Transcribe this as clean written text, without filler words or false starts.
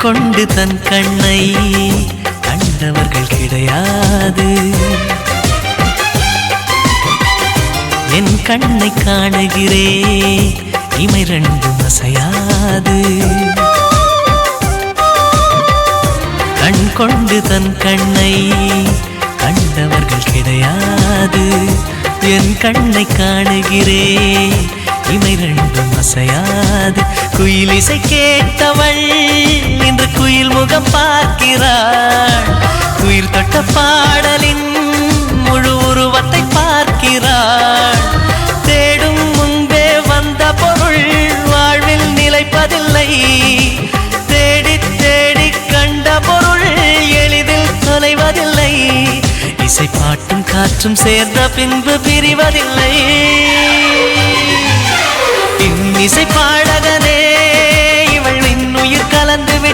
கொண்டு தன் கண்ணை கண்டவர்கள் கிடையாது. என் கண்ணை காணுகிறே இமை ரெண்டும் அசையாது. கண் கொண்டு தன் கண்ணை கண்டவர்கள் கிடையாது. என் கண்ணை காணுகிறே இமை ரெண்டும் அசையாது. குயில் இசை கேட்டவள் இன்று குயில் முகம் பார்க்கிறாள். உயிர் தொட்ட பாடலின் முழு உருவத்தை பார்க்கிறாள். தேடும் முன்பே வந்த பொருள் வாழ்வில் நிலைப்பதில்லை. தேடி தேடி கண்ட பொருள் எளிதில் தொலைவதில்லை. இசை பாட்டும் காற்றும் சேர்ந்த பின்பு பிரிவதில்லை. இசை பாடகன்